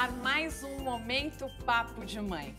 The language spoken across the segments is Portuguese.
ar mais um Momento Papo de Mãe.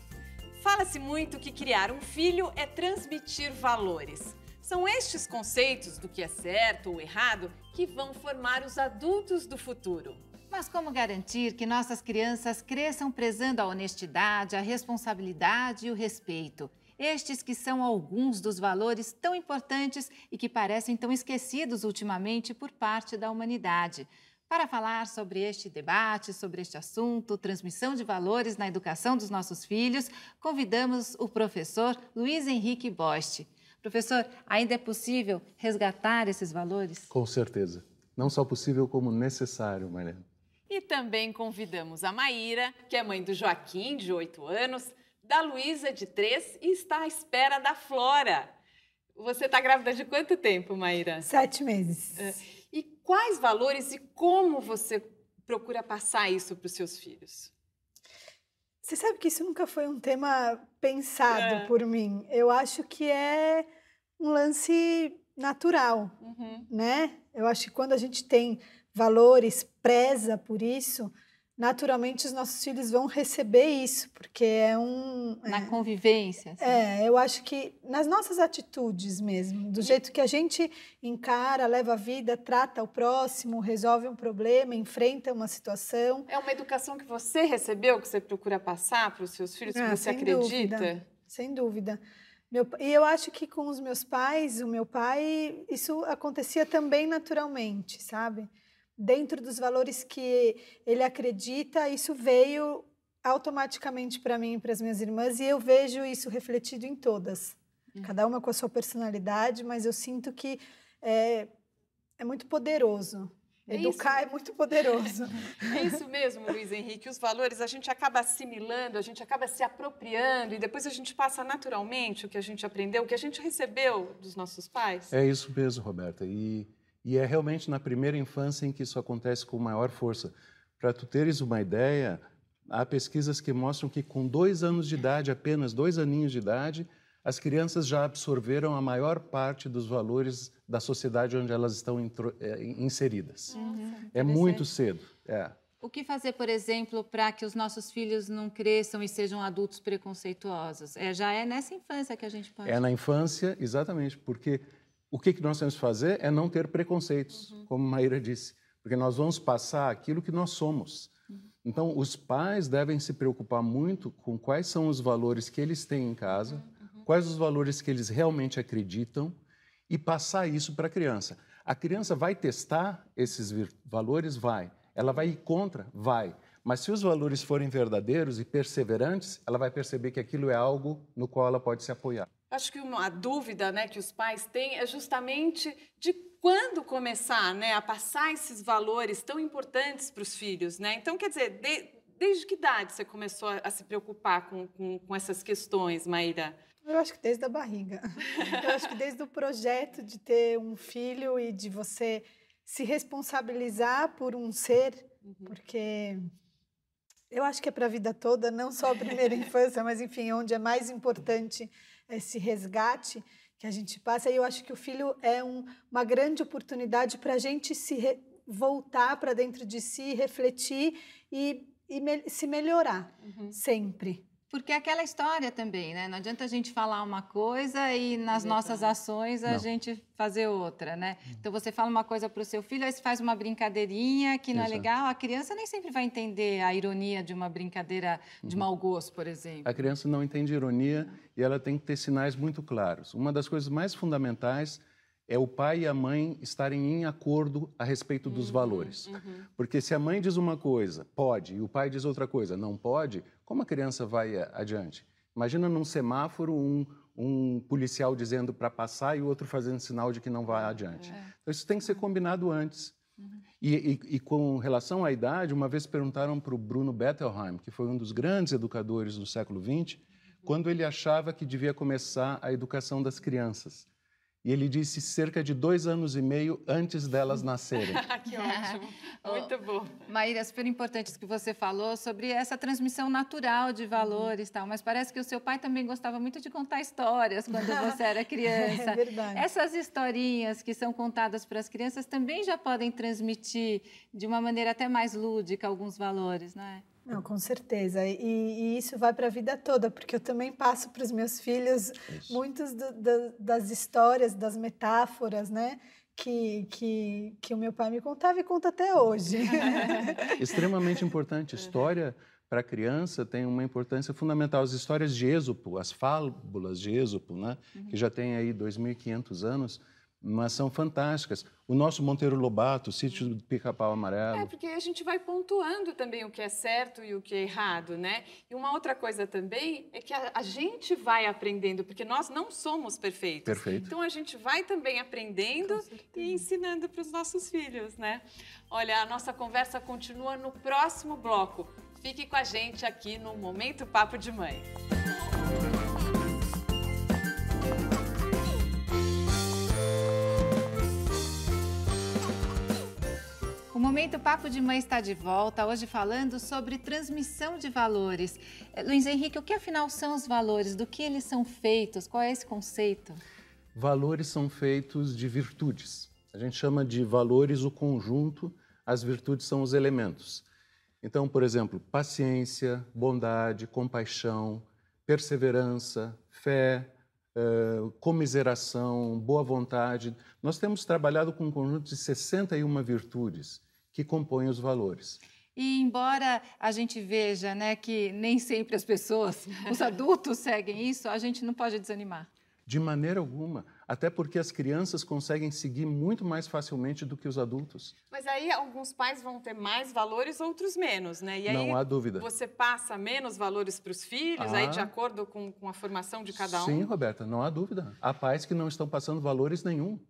Fala-se muito que criar um filho é transmitir valores. São estes conceitos do que é certo ou errado que vão formar os adultos do futuro. Mas como garantir que nossas crianças cresçam prezando a honestidade, a responsabilidade e o respeito? Estes que são alguns dos valores tão importantes e que parecem tão esquecidos ultimamente por parte da humanidade. Para falar sobre este debate, sobre este assunto, transmissão de valores na educação dos nossos filhos, convidamos o professor Luiz Henrique Bost. Professor, ainda é possível resgatar esses valores? Com certeza. Não só possível, como necessário, Mariana. E também convidamos a Maíra, que é mãe do Joaquim, de 8 anos, da Luísa, de 3, e está à espera da Flora. Você está grávida de quanto tempo, Maíra? 7 meses. E quais valores e como você procura passar isso para os seus filhos? Você sabe que isso nunca foi um tema pensado por mim. Eu acho que é um lance natural, né? Eu acho que quando a gente tem valores, preza por isso, naturalmente os nossos filhos vão receber isso, porque é um... Na convivência. Assim. Eu acho que nas nossas atitudes mesmo, do jeito que a gente encara, leva a vida, trata o próximo, resolve um problema, enfrenta uma situação. É uma educação que você recebeu, que você procura passar para os seus filhos, que você acredita? Sem dúvida. E eu acho que com os meus pais, o meu pai, isso acontecia também naturalmente, sabe? Dentro dos valores que ele acredita, isso veio automaticamente para mim e para as minhas irmãs, e eu vejo isso refletido em todas. Cada uma com a sua personalidade, mas eu sinto que é muito poderoso. Educar é muito poderoso. É isso mesmo, Luiz Henrique. Os valores a gente acaba assimilando, a gente acaba se apropriando e depois a gente passa naturalmente o que a gente aprendeu, o que a gente recebeu dos nossos pais. É isso mesmo, Roberta. E é realmente na primeira infância em que isso acontece com maior força. Para tu teres uma ideia, há pesquisas que mostram que com 2 anos de idade, apenas 2 aninhos de idade, as crianças já absorveram a maior parte dos valores da sociedade onde elas estão inseridas. É muito cedo. O que fazer, por exemplo, para que os nossos filhos não cresçam e sejam adultos preconceituosos? Já é nessa infância que a gente pode... É na infância, exatamente, porque... O que nós temos que fazer é não ter preconceitos, como Maíra disse, porque nós vamos passar aquilo que nós somos. Então, os pais devem se preocupar muito com quais são os valores que eles têm em casa, quais os valores que eles realmente acreditam e passar isso para a criança. A criança vai testar esses valores? Vai. Ela vai ir contra? Vai. Mas se os valores forem verdadeiros e perseverantes, ela vai perceber que aquilo é algo no qual ela pode se apoiar. Acho que uma dúvida, né, que os pais têm é justamente de quando começar, né, a passar esses valores tão importantes para os filhos, né? Então, quer dizer, desde que idade você começou a se preocupar com essas questões, Maíra? Eu acho que desde a barriga. Eu acho que desde o projeto de ter um filho e de você se responsabilizar por um ser, porque... Eu acho que é para a vida toda, não só a primeira infância, mas, enfim, onde é mais importante esse resgate que a gente passa. E eu acho que o filho é uma grande oportunidade para a gente voltar para dentro de si, refletir e se melhorar sempre. Porque é aquela história também, né? Não adianta a gente falar uma coisa e nas nossas ações a gente fazer outra, né? Então você fala uma coisa para o seu filho, aí você faz uma brincadeirinha que não é legal. A criança nem sempre vai entender a ironia de uma brincadeira de mau gosto, por exemplo. A criança não entende ironia e ela tem que ter sinais muito claros. Uma das coisas mais fundamentais é o pai e a mãe estarem em acordo a respeito dos valores. Porque se a mãe diz uma coisa, pode, e o pai diz outra coisa, não pode, como a criança vai adiante? Imagina num semáforo um policial dizendo para passar e o outro fazendo sinal de que não vai adiante. Então isso tem que ser combinado antes. E com relação à idade, uma vez perguntaram para o Bruno Bettelheim, que foi um dos grandes educadores do século XX, quando ele achava que devia começar a educação das crianças. E ele disse cerca de 2 anos e meio antes delas nascerem. Que ótimo, muito bom. Maíra, é super importante isso que você falou sobre essa transmissão natural de valores e tal, mas parece que o seu pai também gostava muito de contar histórias quando você era criança. É verdade. Essas historinhas que são contadas para as crianças também já podem transmitir de uma maneira até mais lúdica alguns valores, não é? Não, com certeza. E isso vai para a vida toda, porque eu também passo para os meus filhos muitas das histórias, das metáforas, né? Que o meu pai me contava e conta até hoje. Extremamente importante. História para a criança tem uma importância fundamental. As histórias de Êxopo, as fábulas de Êxopo, né? Que já tem aí 2.500 anos, mas são fantásticas. O nosso Monteiro Lobato, o Sítio do Pica-Pau Amarelo. Porque a gente vai pontuando também o que é certo e o que é errado, né? E uma outra coisa também é que a gente vai aprendendo, porque nós não somos perfeitos. Perfeito. Então a gente vai também aprendendo e ensinando para os nossos filhos, né? Olha, a nossa conversa continua no próximo bloco. Fique com a gente aqui no Momento Papo de Mãe. O Momento Papo de Mãe está de volta, hoje falando sobre transmissão de valores. Luiz Henrique, o que afinal são os valores? Do que eles são feitos? Qual é esse conceito? Valores são feitos de virtudes. A gente chama de valores o conjunto, as virtudes são os elementos. Então, por exemplo, paciência, bondade, compaixão, perseverança, fé, comiseração, boa vontade. Nós temos trabalhado com um conjunto de 61 virtudes que compõem os valores. E embora a gente veja, né, que nem sempre as pessoas, os adultos seguem isso, a gente não pode desanimar. De maneira alguma, até porque as crianças conseguem seguir muito mais facilmente do que os adultos. Mas aí alguns pais vão ter mais valores, outros menos, né? E aí não há dúvida. Você passa menos valores para os filhos, aí de acordo com a formação de cada um? Sim, Roberta, não há dúvida. Há pais que não estão passando valores nenhum.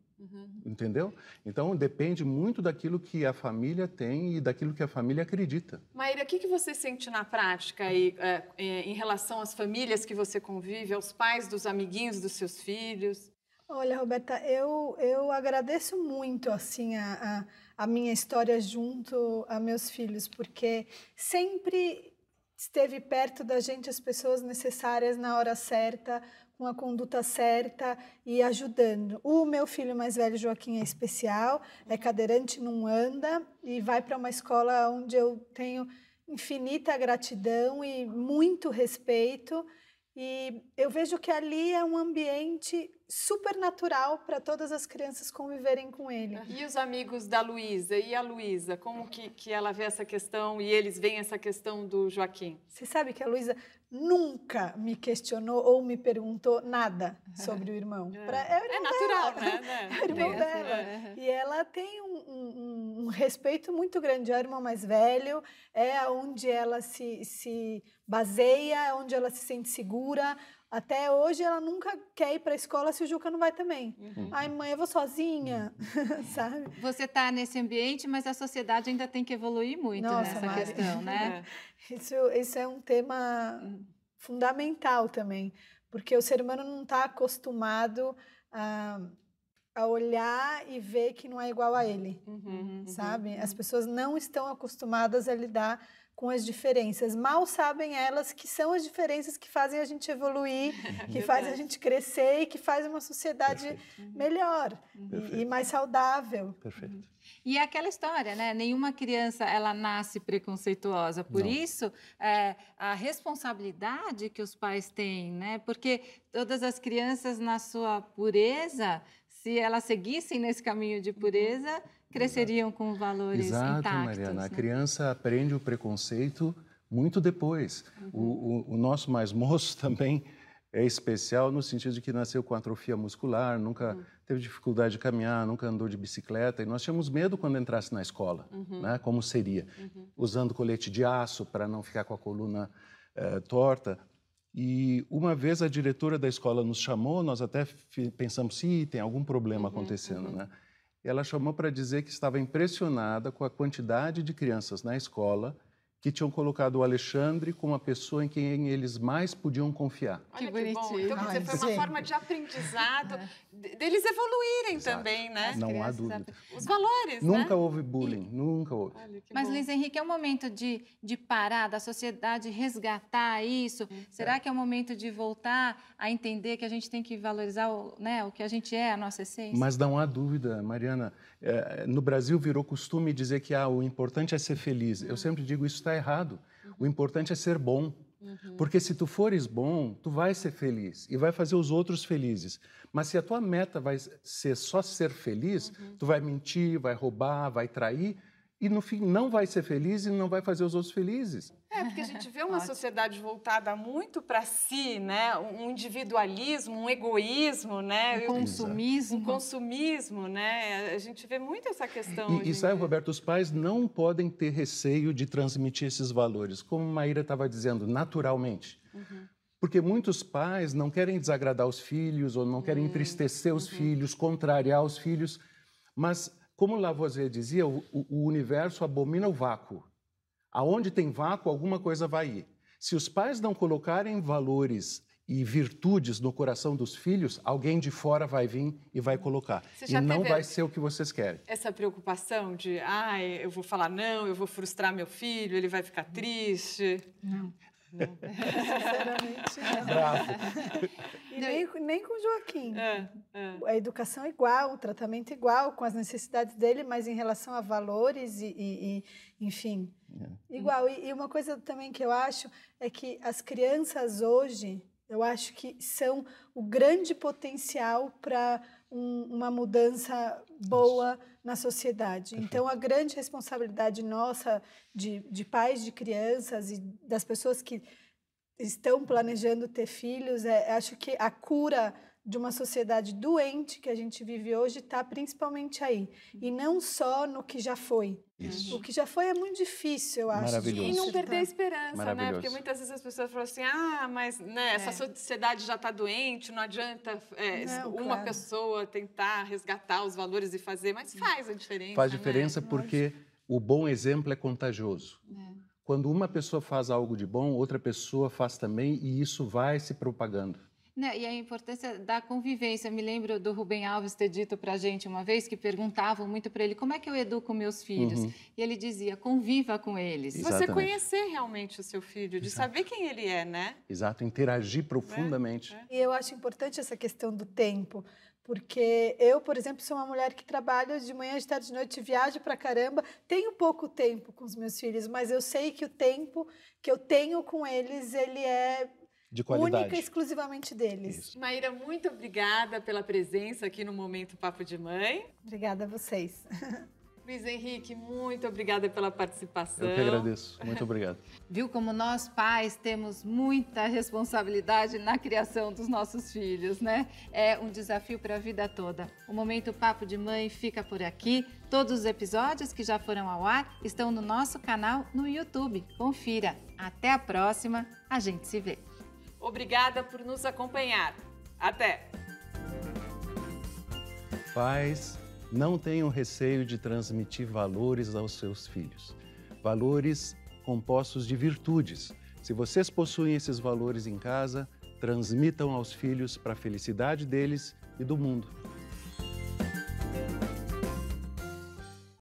Entendeu? Então, depende muito daquilo que a família tem e daquilo que a família acredita. Maíra, o que você sente na prática aí, em relação às famílias que você convive, aos pais dos amiguinhos dos seus filhos? Olha, Roberta, eu agradeço muito assim a minha história junto a meus filhos, porque sempre esteve perto da gente as pessoas necessárias na hora certa, com a conduta certa e ajudando. O meu filho mais velho, Joaquim, é especial, é cadeirante, não anda e vai para uma escola onde eu tenho infinita gratidão e muito respeito. E eu vejo que ali é um ambiente super natural para todas as crianças conviverem com ele. E os amigos da Luísa? E a Luísa? Como que ela vê essa questão e eles veem essa questão do Joaquim? Você sabe que a Luísa nunca me questionou ou me perguntou nada sobre o irmão. É natural, né? É o irmão dela. E ela tem um respeito muito grande ao irmão mais velho, é onde ela se baseia, é onde ela se sente segura. Até hoje, ela nunca quer ir para a escola se o Juca não vai também. Ai, mãe, eu vou sozinha, sabe? Você está nesse ambiente, mas a sociedade ainda tem que evoluir muito nessa questão, né? Isso é um tema fundamental também, porque o ser humano não está acostumado a olhar e ver que não é igual a ele, sabe? As pessoas não estão acostumadas a lidar com as diferenças. Mal sabem elas que são as diferenças que fazem a gente evoluir, que fazem a gente crescer e que fazem uma sociedade melhor e mais saudável. Perfeito. E é aquela história, né? Nenhuma criança ela nasce preconceituosa. Por isso, a responsabilidade que os pais têm, né? Porque todas as crianças, na sua pureza, se elas seguissem nesse caminho de pureza, cresceriam com valores intactos. Mariana. Né? A criança aprende o preconceito muito depois. O nosso mais moço também é especial no sentido de que nasceu com atrofia muscular, nunca teve dificuldade de caminhar, nunca andou de bicicleta. E nós tínhamos medo quando entrasse na escola, né? Como seria. Usando colete de aço para não ficar com a coluna torta. E uma vez a diretora da escola nos chamou, nós até pensamos se tem algum problema acontecendo, né? E ela chamou para dizer que estava impressionada com a quantidade de crianças na escola que tinham colocado o Alexandre como a pessoa em quem eles mais podiam confiar. Olha que bonitinho. bom. Então, quer dizer, foi uma forma de aprendizado, deles evoluírem também, né? Não há dúvida. Os valores, Nunca houve bullying, nunca houve. Mas, Luiz Henrique, é um momento de parar, da sociedade resgatar isso? Será que é o momento de voltar a entender que a gente tem que valorizar o que a gente é, a nossa essência? Mas não há dúvida, Mariana. No Brasil virou costume dizer que o importante é ser feliz. Eu sempre digo isso está está errado. O importante é ser bom. Porque se tu fores bom, tu vai ser feliz e vai fazer os outros felizes. Mas se a tua meta vai ser só ser feliz, tu vai mentir, vai roubar, vai trair e no fim não vai ser feliz e não vai fazer os outros felizes. Porque a gente vê uma sociedade voltada muito para si, né? Um individualismo, um egoísmo, né? Um consumismo. Um consumismo, né? A gente vê muito essa questão. E sabe, Roberto, os pais não podem ter receio de transmitir esses valores, como a Maíra estava dizendo, naturalmente. Porque muitos pais não querem desagradar os filhos ou não querem entristecer os filhos, contrariar os filhos, mas, como Lavoisier dizia, o universo abomina o vácuo. Aonde tem vácuo, alguma coisa vai ir. Se os pais não colocarem valores e virtudes no coração dos filhos, alguém de fora vai vir e vai colocar. E não vai ser o que vocês querem. Essa preocupação de, eu vou falar não, eu vou frustrar meu filho, ele vai ficar triste. Não. Sinceramente, não. Bravo. E nem com o Joaquim. A educação é igual, o tratamento é igual, com as necessidades dele, mas em relação a valores enfim, igual. E uma coisa também que eu acho é que as crianças hoje, eu acho que são o grande potencial para uma mudança boa na sociedade. Então, a grande responsabilidade nossa de pais de crianças e das pessoas que estão planejando ter filhos, acho que a cura de uma sociedade doente que a gente vive hoje está principalmente aí. E não só no que já foi. Isso. O que já foi é muito difícil, eu acho. Maravilhoso. E não perder a esperança, né? Porque Maravilhoso. muitas vezes as pessoas falam assim, mas essa sociedade já está doente, não adianta uma pessoa tentar resgatar os valores e fazer, mas faz a diferença. Faz diferença, né? Porque o bom exemplo é contagioso. Quando uma pessoa faz algo de bom, outra pessoa faz também e isso vai se propagando. E a importância da convivência. Eu me lembro do Rubem Alves ter dito para a gente uma vez que perguntavam muito para ele como é que eu educo meus filhos. E ele dizia, conviva com eles. Você conhecer realmente o seu filho, de saber quem ele é, né? Exato, interagir profundamente. E eu acho importante essa questão do tempo. Porque eu, por exemplo, sou uma mulher que trabalha de manhã, de tarde, de noite, viajo pra caramba, tenho pouco tempo com os meus filhos, mas eu sei que o tempo que eu tenho com eles, ele é de qualidade. Única e exclusivamente deles. Isso. Maíra, muito obrigada pela presença aqui no Momento Papo de Mãe. Obrigada a vocês. Luiz Henrique, muito obrigada pela participação. Eu que agradeço. Muito obrigado. Viu como nós pais temos muita responsabilidade na criação dos nossos filhos, né? É um desafio para a vida toda. O Momento Papo de Mãe fica por aqui. Todos os episódios que já foram ao ar estão no nosso canal no YouTube. Confira. Até a próxima. A gente se vê. Obrigada por nos acompanhar. Até! Pais, não tenham receio de transmitir valores aos seus filhos. Valores compostos de virtudes. Se vocês possuem esses valores em casa, transmitam aos filhos para a felicidade deles e do mundo.